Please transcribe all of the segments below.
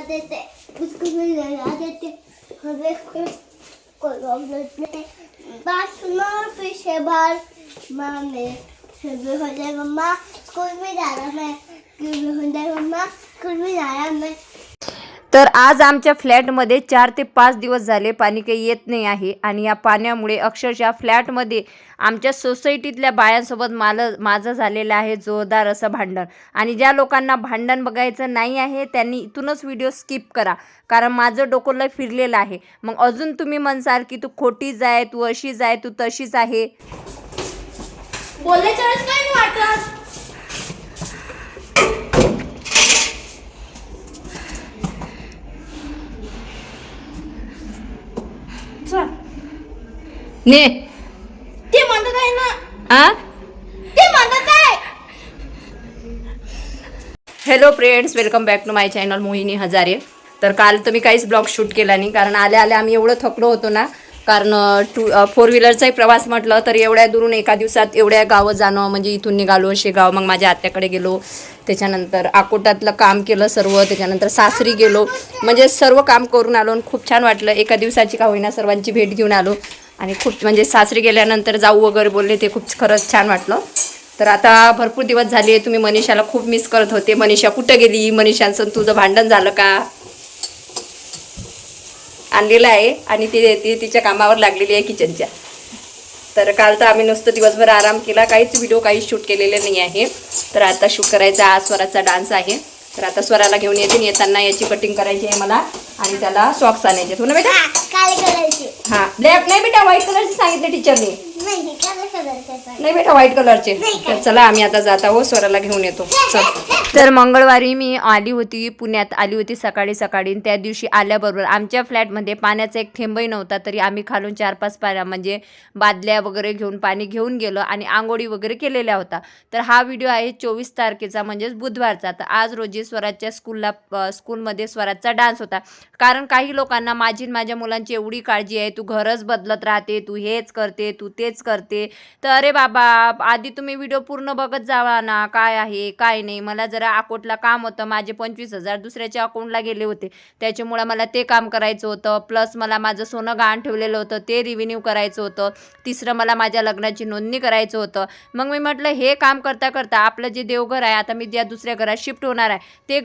देते उसको मैं लगा देते हमें कोई देते बस माँ पीछे बार माँ में सुबह हो जाए मम्मा स्कूल में जा रहा मैं सुबह हो जाए मम्मा स्कूल में जा रहा मैं। तर आज आमच्या फ्लॅटमध्ये 4 ते 5 दिवस झाले पाणी काही येत नाही आहे आणि या पाण्यामुळे अक्षरशः फ्लॅटमध्ये आमच्या सोसायटीतल्या बायांसोबत माझं झालेलं आहे जोरदार असं भांडण। आणि ज्या लोकांना भांडण बघायचं नाही आहे त्यांनी इथूनच व्हिडिओ स्किप करा, कारण माझं डोकं लय फिरलेलं आहे। मग अजून तुम्ही म्हणसाल की तू खोटीच आहे, तू अशीच आहे, तू तशीच आहे, बोलण्याच्या वेळेस काय नाही वाटत। ने ते म्हणत आहे ना आ ते म्हणत आहे। Hello friends, welcome back to my channel Mohini Hazare. तर काल तुम्ही काहीच ब्लॉग शूट केला नाही, कारण आल्या आम्ही एवढं थकलो होतो ना, कारण 4 व्हीलरचाही प्रवास म्हटलं तर एवढ्या दुरून एका दिवसात एवढ्या गावं जाणं, म्हणजे इथून निघालो शेगाव, मग माझ्या आत्याकडे गेलो, त्याच्यानंतर आकोटातलं काम केलं सर्व, त्याच्यानंतर सासरी गेलो, म्हणजे सर्व काम करून आलो आणि खूप छान वाटलं। एका दिवसाची का होईना सर्वांची भेट घेऊन आलो आणि खूप म्हणजे सासरी गेल्यानंतर जाऊ वगैरे बोलले ते खूप खरंच छान वाटलं। तर आता भरपूर दिवस झाले, तुम्ही मनीषाला खूप मिस करत होते। मनीषा कुठं गेली, मनीषांचं तुझं भांडण झालं का? आणलेलं आहे आणि ती तिच्या कामावर लागलेली आहे किचनच्या। तर काल तर आम्ही नुसतं दिवसभर आराम केला, काहीच व्हिडिओ काही शूट केलेले नाही आहे। तर आता शूट करायचा, आज स्वराचा डान्स आहे, तर आता स्वराला घेऊन येताना याची कटिंग करायची आहे मला आणि त्याला सॉक्स आणायचे। तुला बेटा काळे कलरची हां ब्लॅक नाही बेटा, व्हाईट कलरचे सांगितले टीचरने। नाही काळे कलरचे नाही बेटा व्हाईट कलरचे। तर चला आम्ही आता जात आहोत, स्वराला घेऊन येतो चल। तर मंगळवारी मी आली होती, पुण्यात आली होती सकाळी सकाळी। त्या दिवशी आल्याबरोबर आमच्या फ्लॅटमध्ये पाण्याचा एक थेंबही नव्हता, तरी आम्ही खालून 4-5 म्हणजे बादल्या वगैरे घेऊन पाणी घेऊन गेलो आणि आंघोळी वगैरे केलेल्या होता। तर हा व्हिडिओ आहे 24 तारखेचा, म्हणजेच बुधवारचा। तर आज रोजी स्वराच्या स्कूलमध्ये स्वराचा डान्स होता, कारण काही लोकांना माझी माझ्या मुलांची एवढी काळजी आहे, तू घरच बदलत राहते, तू हेच करते, तू तेच करते। तर अरे बाबा, आधी तुम्ही व्हिडिओ पूर्ण बघत जावा ना, काय आहे काय नाही। मला जरा अकाउंटला काम होतं, माझे 25,000 दुसऱ्याच्या अकाउंटला गेले होते, त्याच्यामुळे मला ते काम करायचं होतं। प्लस मला माझं सोनं गहाण ठेवलेलं होतं ते रिव्हेन्यू करायचं होतं। तिसरं मला माझ्या लग्नाची नोंदणी करायचं होतं। मग मी म्हटलं हे काम करता करता आपलं जे देवघर आहे, आता मी ज्या दुसऱ्या घरात शिफ्ट होणार आहे, ते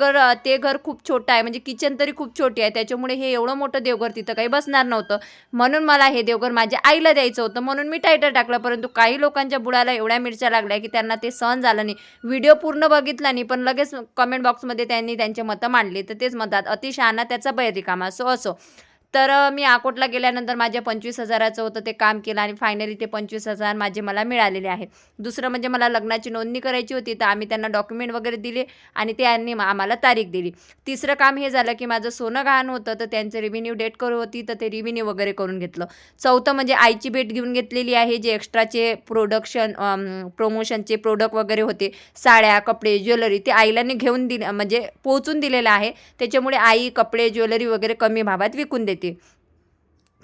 घर खूप छोटं आहे, म्हणजे किचन तरी खूप छोटी आहे, त्याच्यामुळे हे एवढं मोठं देवघर तिथं काही बसणार नव्हतं। म्हणून मला हे देवघर माझ्या आईला द्यायचं होतं, म्हणून मी टायटल टाकलं। परंतु काही लोकांच्या बुडाला एवढ्या मिरच्या लागल्या की त्यांना ते सहन झालं नाही, व्हिडिओ पूर्ण बघितला नाही, पण लगेच कमेंट बॉक्समध्ये त्यांनी त्यांचे मतं मांडली। तर तेच म्हणतात अतिशहाणा त्याचा बैर रिकामा, असो। तर मी अकोटला गेल्यानंतर माझ्या 25,000चं होतं ते काम केलं आणि फायनली ते 25,000 माझे मला मिळालेले आहेत। दुसरं म्हणजे मला लग्नाची नोंदणी करायची होती, तर आम्ही त्यांना डॉक्युमेंट वगैरे दिले आणि त्यांनी आम्हाला तारीख दिली। तिसरं काम हे झालं की माझं सोनं गहाण होतं, तर त्यांचं रिव्हेन्यू डेट करू होती, तर ते रिव्हेन्यू वगैरे करून घेतलं। चौथं म्हणजे आईची भेट घेऊन घेतलेली आहे, जे एक्स्ट्राचे प्रमोशनचे प्रोडक्ट वगैरे होते, साड्या, कपडे, ज्वेलरी, ते आईला घेऊन दिले, म्हणजे पोहोचून दिलेलं आहे, त्याच्यामुळे आई कपडे ज्वेलरी वगैरे कमी भावात विकून देते।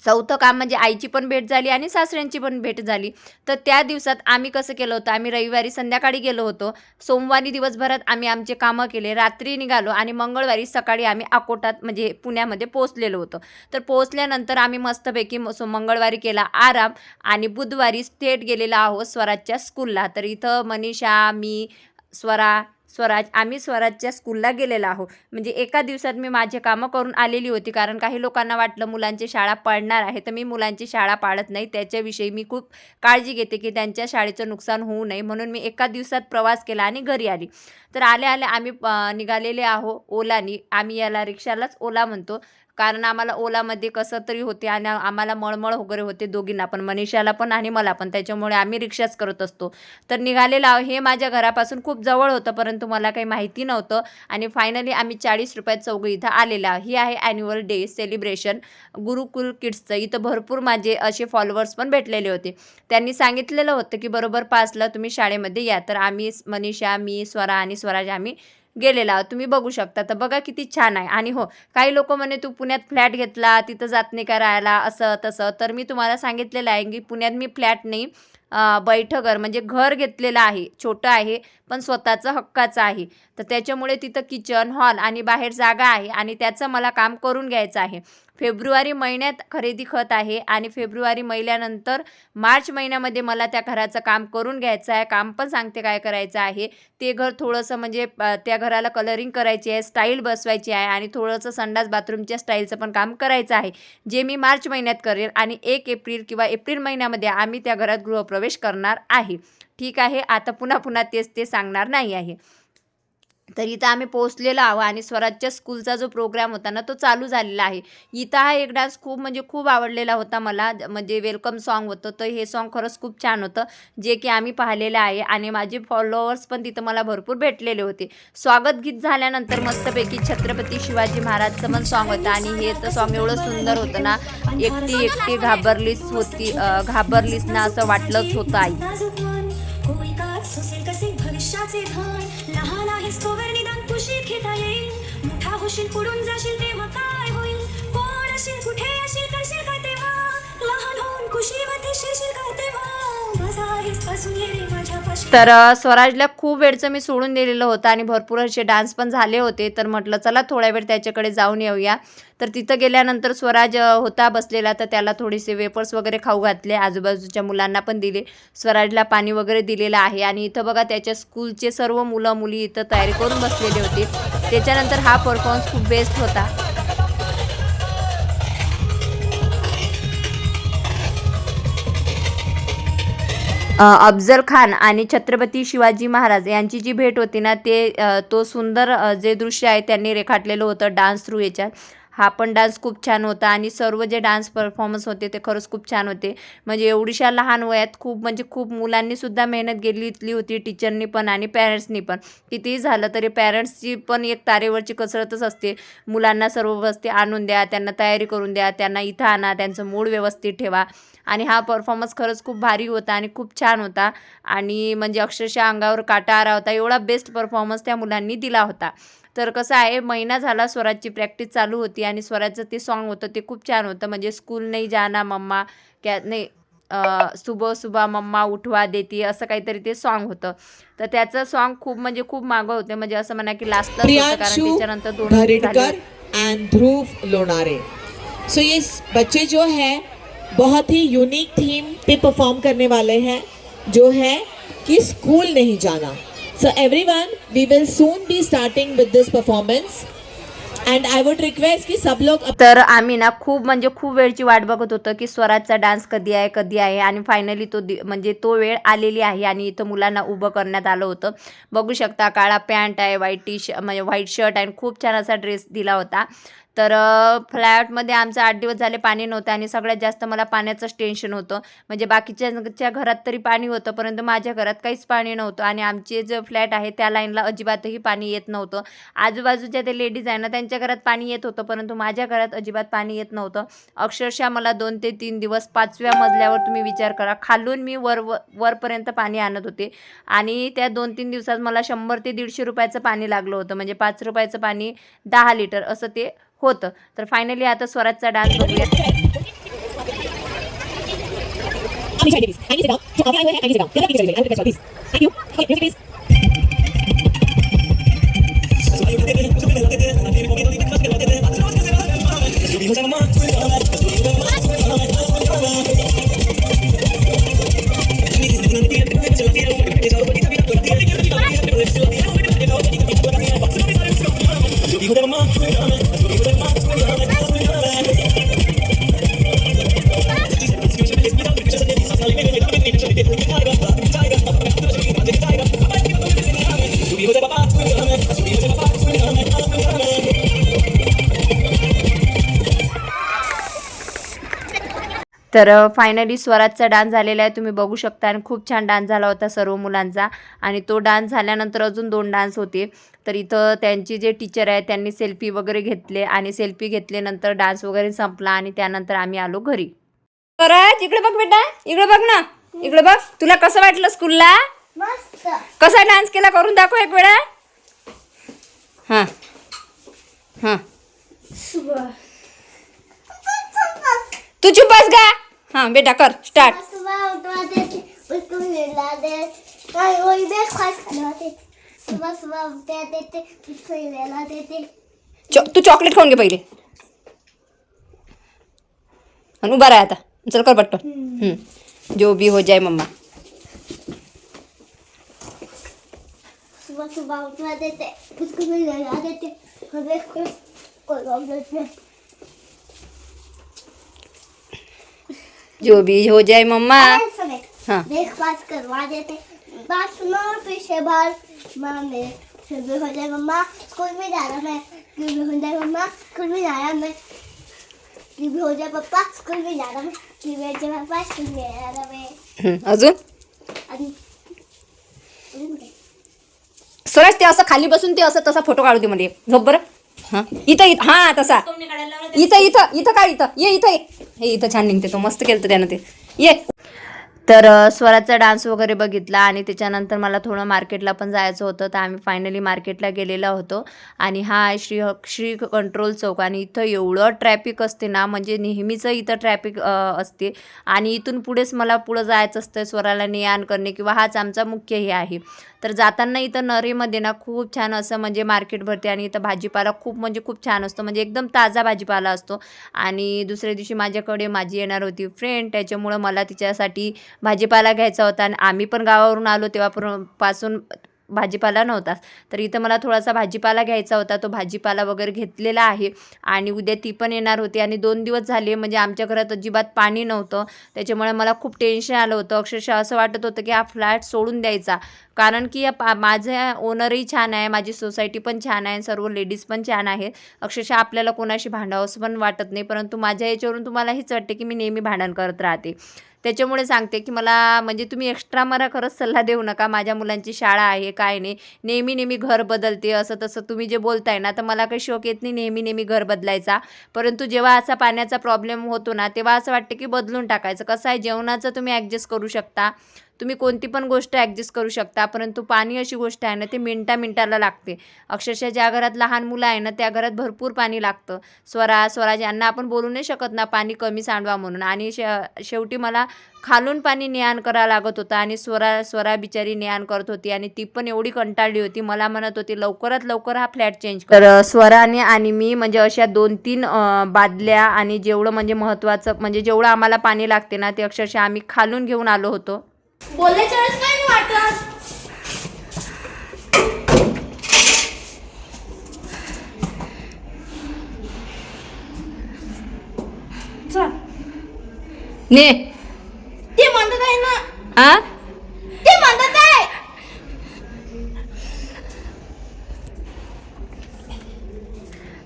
चौथं काम म्हणजे आईची पण भेट झाली आणि सासऱ्यांची पण भेट झाली। तर त्या दिवसात आम्ही कसं केलं होतं, आम्ही रविवारी संध्याकाळी गेलो होतो, सोमवारी दिवसभरात आम्ही आमचे कामं केले, रात्री निघालो आणि मंगळवारी सकाळी आम्ही अकोटात म्हणजे पुण्यामध्ये पोहोचलेलो होतो। तर पोहोचल्यानंतर आम्ही मस्तपैकी मंगळवारी केला आराम आणि बुधवारी थेट गेलेला आहोत स्वराजच्या स्कूलला। तर इथं मनीषा, मी, स्वराज आम्ही स्वराजच्या स्कूलला गेलेलो आहोत। म्हणजे एका दिवसात मी माझे कामं करून आलेली होती, कारण काही लोकांना वाटलं मुलांची शाळा पाळणार आहे, तर मी मुलांची शाळा पाळत नाही, त्याच्याविषयी मी खूप काळजी घेते की त्यांच्या शाळेचं नुकसान होऊ नये, म्हणून मी एका दिवसात प्रवास केला आणि घरी आली। तर आल्या आम्ही निघालेले आहोत ओलानी, आम्ही याला रिक्षालाच ओला म्हणतो, कारण आम्हाला ओलामध्ये कसं तरी होते आणि आम्हाला मळमळ वगैरे होते दोघींना पण, मनीषाला पण आणि मला पण, त्याच्यामुळे आम्ही रिक्षाच करत असतो। तर निघालेलं आहो, हे माझ्या घरापासून खूप जवळ होतं, परंतु मला काही माहिती नव्हतं आणि फायनली आम्ही 40 रुपयात चौघं इथं आलेलं आहोत। ही आहे ॲन्युअल डे सेलिब्रेशन गुरुकुल किड्सचं। इथं भरपूर माझे असे फॉलोअर्स पण भेटलेले होते, त्यांनी सांगितलेलं होतं की बरोबर 5ला तुम्ही शाळेमध्ये या। तर आम्ही मनीषा, मी, स्वरा आणि स्वराज आम्ही गेलेला आहोत, तुम्ही बघू शकता। तर बघा किती छान आहे। आणि हो, काही लोक म्हणे तू पुण्यात फ्लॅट घेतला, तिथं जात नाही का राहायला, असं तसं। तर मी तुम्हाला सांगितलेलं आहे की पुण्यात मी फ्लॅट नाही बैठघर म्हणजे घर घेतलेलं आहे, छोटं आहे पण स्वतःचं हक्काचं आहे. तर त्याच्यामुळे तिथं किचन हॉल आणि बाहेर जागा आहे आणि त्याचं मला काम करून घ्यायचं आहे. फेब्रुवारी महिन्यात खरेदी खत आहे आणि फेब्रुवारी महिन्यानंतर मार्च महिन्यामध्ये मला त्या घराचं काम करून घ्यायचं आहे. काम पण सांगते काय करायचं आहे. ते घर थोडंसं म्हणजे त्या घराला कलरिंग करायची आहे, स्टाईल बसवायची आहे आणि थोडंसं संडास बाथरूमच्या स्टाईलचं पण काम करायचं आहे, जे मी मार्च महिन्यात करेल आणि 1 एप्रिल किंवा एप्रिल महिन्यामध्ये आम्ही त्या घरात गृहप्रवेश करणार आहे. ठीक आहे. आता पुन्हा तेच ते सांगणार नाही आहे. तर इथं आम्ही पोहोचलेलो आहोत आणि स्वराजच्या स्कूलचा जो प्रोग्राम होता ना तो चालू झालेला आहे. इथं हा एक डान्स खूप म्हणजे खूप आवडलेला होता मला, म्हणजे वेलकम सॉन्ग होतं. तर हे सॉन्ग खरंच खूप छान होतं, जे की आम्ही पाहिलेलं आहे आणि माझे फॉलोअर्स पण तिथं मला भरपूर भेटलेले होते. स्वागत गीत झाल्यानंतर मस्तपैकी छत्रपती शिवाजी महाराजचं पण सॉन्ग होतं आणि हे तर सॉन्ग एवढं सुंदर होतं ना, एकटी एकटी घाबरलीस ना असं वाटलंच होतं आई. कोई का सुसेल कसे भविष्याचे भान लहान आहेस तोवर निदान कुशीत घेता येईल मोठा होशील पुढून जाशील तेव्हा काय होईल कोण असेल कुठे असेल करशील का तेव्हा लहान होऊन कुशीमध्ये शिरशील का तेव्हा माझा आहेस असून ये रे माझ्यापाशी. तर स्वराजला खूप वेळचं मी सोडून दिलेलं होतं आणि भरपूर असे डान्स पण झाले होते. तर म्हटलं चला थोड्या वेळ त्याच्याकडे जाऊन येऊया. तर तिथं गेल्यानंतर स्वराज होता बसलेला, तर त्याला थोडेसे वेपर्स वगैरे खाऊ घातले, आजूबाजूच्या मुलांना पण दिले, स्वराजला पाणी वगैरे दिलेलं आहे. आणि इथं बघा त्याच्या स्कूलचे सर्व मुलं मुली इथं तयारी करून बसलेले होते. त्याच्यानंतर हा परफॉर्मन्स खूप बेस्ट होता. अफजल खान आणि छत्रपती शिवाजी महाराज यांची जी भेट होती ना, तो सुंदर जे दृश्य आहे त्यांनी रेखाटलेलं होतं डान्स थ्रू याच्यात. हा पण डान्स खूप छान होता आणि सर्व जे डान्स परफॉर्मन्स होते ते खरंच खूप छान होते. म्हणजे एवढीशा लहान वयात खूप मुलांनीसुद्धा मेहनत घेतली होती, टीचरनी पण आणि पॅरेंट्सनी पण. कितीही झालं तरी पॅरेंट्सची पण एक तारेवरची कसरतच असते. मुलांना सर्व व्यवस्थित आणून द्या, त्यांना तयारी करून द्या, त्यांना इथं आणा, त्यांचं मूड व्यवस्थित ठेवा. आणि हा परफॉर्मन्स खरंच खूप भारी होता आणि खूप छान होता आणि म्हणजे अक्षरशः अंगावर काटा आला होता, एवढा बेस्ट परफॉर्मन्स त्या मुलांनी दिला होता. तर कसं आहे, महिना झाला स्वराजची प्रॅक्टिस चालू होती आणि स्वराजचं ते सॉन्ग होतं ते खूप छान होतं. म्हणजे स्कूल नाही जाना मम्मा क्या नाही, सुबह सुबह मम्मा उठवा देती, असं काहीतरी ते सॉन्ग होतं. तर त्याचं सॉन्ग खूप मागं होते, म्हणजे असं म्हणा की लास्टलाच होतं, कारण त्याच्यानंतर 2 झाले. एंड ध्रुव लोनारे. सो ये बच्चे जो है बहुत ही यूनिक थीम पे परफॉर्म करने वाले हैं, जो है कि स्कूल नहीं जाना. So everyone, we will soon be starting with this performance and I would request कि सब लोग. तर आम्ही ना खूप वेळची वाट बघत होतो की स्वराजचा डान्स कधी आहे आणि फायनली म्हणजे तो वेळ आलेली आहे आणि इथं मुलांना उभं करण्यात आलं होतं. बघू शकता, काळा पॅन्ट आहे, म्हणजे व्हाईट शर्ट आणि खूप छान असा ड्रेस दिला होता. तर फ्लॅटमध्ये आमचं 8 दिवस झाले पाणी नव्हतं आणि सगळ्यात जास्त मला पाण्याचंच टेन्शन होतं. म्हणजे बाकीच्या घरात तरी पाणी होतं, परंतु माझ्या घरात काहीच पाणी नव्हतं आणि आमचे जे फ्लॅट आहे त्या लाईनला अजिबातही पाणी येत नव्हतं. आजूबाजूच्या ते लेडीज आहे ना, त्यांच्या घरात पाणी येत होतं, परंतु माझ्या घरात अजिबात पाणी येत नव्हतं. अक्षरशः मला 2 ते 3 दिवस 5व्या मजल्यावर तुम्ही विचार करा, खालून मी वरपर्यंत पाणी आणत होते आणि त्या 2-3 दिवसात मला 100 ते 150 रुपयाचं पाणी लागलं होतं. म्हणजे 5 रुपयाचं पाणी 10 लिटर असं ते होतं. तर फायनली आता स्वराजचा डान्स बघूया. तर फायनली स्वराजचा डान्स झालेला आहे, तुम्ही बघू शकता आणि खूप छान डान्स झाला होता सर्व मुलांचा. आणि तो डान्स झाल्यानंतर अजून 2 डान्स होते. तर इथं त्यांची जे टीचर आहे त्यांनी सेल्फी वगैरे घेतले आणि सेल्फी घेतल्यानंतर डान्स वगैरे संपला आणि त्यानंतर आम्ही आलो घरी. स्वराज इकडे बघ बेटा, इकडे बघ ना, इकडे बघ. तुला कसं वाटलं स्कूलला? मस्त. कसा डान्स केला करून दाखव एक वेळा. हां हां, तू चुप बस गा. हां बेटा कर स्टार्ट. सुबह उठवा देती, स्कूल में लाते और वही ब्रेकफास्ट करवाते सुबह सुबह उठते थे फिर ले लाते थे तू चॉकलेट खाऊन घे पहिले आणि उभा राहा आता चल कर पटकन जो भी हो जाए मम्मा सुबह सुबह उठवाते थे स्कूल में ले जाते थे और ब्रेकफास्ट कोई प्रॉब्लम नहीं जो भी हो जाए मम्मा समय हाँ ब्रेकफास्ट करवा देते बात सुनो पीछे बार माँ मेरे सुबह हो जाए मम्मा स्कूल में जा रहा मैं सुबह हो जाए मम्मा स्कूल में जा रहा मैं सुबह हो जाए पापा स्कूल में जा रहा मैं सुबह हो जाए पापा स्कूल में जा रहा मैं अजून अजून काय? स्वराज ते असं खाली बसून ते असं तसा फोटो काढू दे मध्ये झोप बरं हां इथं हां तसा इथं काय इथं ये इथं ये हे इथं छान निघते तो मस्त केलं त्यानं ते ये तर स्वराचा डान्स वगैरे बघितला आणि त्याच्यानंतर मला थोडं मार्केटला पण जायचं होतं तर आम्ही फायनली मार्केटला गेलेलो होतो आणि हा आहे श्री कंट्रोल चौक आणि इथं एवढं ट्रॅफिक असते ना म्हणजे नेहमीचं इथं ट्रॅफिक असते आणि इथून पुढेच मला पुढं जायचं असतं स्वराला ने आण करणे किंवा हाच आमचा मुख्य हे आहे तर जाताना इथं नरेमध्ये ना खूप छान असं म्हणजे मार्केट भरते आणि इथं भाजीपाला खूप छान असतो म्हणजे एकदम ताजा भाजीपाला असतो आणि दुसऱ्या दिवशी माझ्याकडे माझी येणार होती फ्रेंड त्याच्यामुळं मला तिच्यासाठी भाजीपाला घ्यायचा होता आणि आम्ही पण गावावरून आलो तेव्हापासून भाजीपाला नव्हताच तर इथं मला थोडासा भाजीपाला घ्यायचा होता तो भाजीपाला वगैरे घेतलेला आहे आणि उद्या ती पण येणार होती आणि 2 दिवस झाले म्हणजे आमच्या घरात अजिबात पाणी नव्हतं त्याच्यामुळे मला खूप टेन्शन आलं होतं अक्षरशः असं वाटत होतं की हा फ्लॅट सोडून द्यायचा कारण की माझं ओनरही छान आहे माझी सोसायटी पण छान आहे सर्व लेडीज पण छान आहेत अक्षरशः आपल्याला कोणाशी भांडावंसं पण वाटत नाही परंतु माझ्या याच्यावरून तुम्हाला हीच वाटते की मी नेहमी भांडण करत राहते त्याच्यामुळे सांगते की मला म्हणजे तुम्ही एक्स्ट्रा मला खरंच सल्ला देऊ नका माझ्या मुलांची शाळा आहे काय नाही नेहमी घर बदलते असं तसं तुम्ही जे बोलताय ना तर मला काही शौक येत नाही नेहमी घर बदलायचा परंतु जेव्हा असा पाण्याचा प्रॉब्लेम होतो ना तेव्हा असं वाटतं की बदलून टाकायचं कसं आहे जेवणाचं तुम्ही ॲडजस्ट करू शकता तुम्ही कोणती पण गोष्ट ॲडजस्ट करू शकता परंतु पाणी अशी गोष्ट आहे ना ते मिनटाला लागते अक्षरशः ज्या घरात लहान मुलं आहे ना त्या घरात भरपूर पाणी लागतं स्वराज यांना आपण बोलू नाही शकत ना पाणी कमी सांडवा म्हणून आणि शेवटी मला खालून पाणी ने-आण करावं लागत होतं आणि स्वरा बिचारी ने-आण करत होती आणि ती पण एवढी कंटाळली होती मला म्हणत होती लवकरात लवकर हा फ्लॅट चेंज कर तर स्वराने आणि मी म्हणजे अशा 2-3 बादल्या आणि जेवढं म्हणजे महत्त्वाचं म्हणजे जेवढं आम्हाला पाणी लागते ना ते अक्षरशः आम्ही खालून घेऊन आलो होतो बोलायच्या वेळेस काय नाही वाटत ने ते म्हणत आहे ना आ ते म्हणत आहे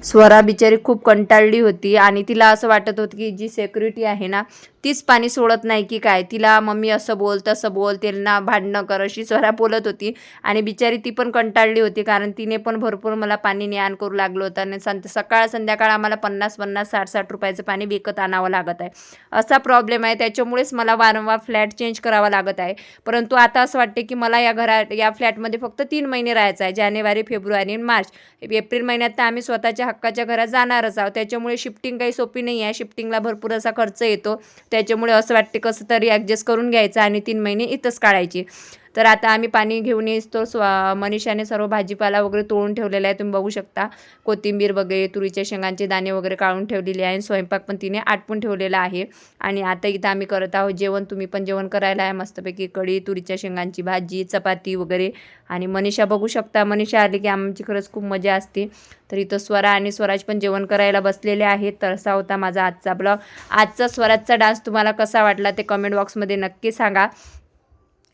स्वरा बिचारी खूप कंटाळली होती आणि तिला असं वाटत होतं की जी सिक्युरिटी आहे ना तीच पाणी सोडत नाही की काय तिला मम्मी असं बोल तसं बोल त्यांना भांडणं कर अशी स्वरा बोलत होती आणि बिचारी ती पण कंटाळली होती कारण तिने पण भरपूर मला पाणी ने-आण करू लागलं होतं आणि सकाळ संध्याकाळ आम्हाला 50-50 60-60 रुपयाचं पाणी विकत आणावं लागत आहे असा प्रॉब्लेम आहे त्याच्यामुळेच मला वारंवार फ्लॅट चेंज करावा लागत आहे परंतु आता असं वाटते की मला या फ्लॅटमध्ये फक्त 3 महिने राहायचं आहे जानेवारी फेब्रुवारी आणि मार्च एप्रिल महिन्यात तर आम्ही स्वतःच्या हक्काच्या घरात जाणारच आहोत त्याच्यामुळे शिफ्टिंग काही सोपी नाही आहे शिफ्टिंगला भरपूर असा खर्च येतो त्याच्यामुळे असं वाटते कसं तरी ॲडजस्ट करून घ्यायचं आणि 3 महिने इथंच काढायची तर आता आम्ही पाणी घेऊन येतो मनीषाने सर्व भाजीपाला वगैरे तोडून ठेवलेला आहे तुम्ही बघू शकता कोथिंबीर वगैरे तुरीच्या शेंगांचे दाणे वगैरे काढून ठेवलेले आहे स्वयंपाक पण तिने आटपून ठेवलेला आहे आणि आता इथं आम्ही करत आहोत जेवण तुम्ही पण जेवण करायला आहे मस्तपैकी कढी तुरीच्या शेंगांची भाजी चपाती वगैरे आणि मनीषा बघू शकता मनीषा आली की आमची खरंच खूप मजा असते तर इथं स्वरा आणि स्वराज पण जेवण करायला बसलेले आहेत तर असा होता माझा आजचा ब्लॉग आजचा स्वराजचा डान्स तुम्हाला कसा वाटला ते कमेंट बॉक्समध्ये नक्की सांगा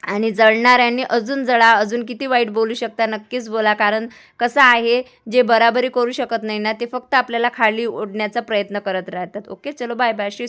आणि जळणाऱ्यांनी अजून जळा अजून किती वाईट बोलू शकता नक्कीच बोला कारण कसं आहे जे बराबरी करू शकत नाही ना ते फक्त आपल्याला खाली ओढण्याचा प्रयत्न करत राहतात ओके चलो बाय बाय श्री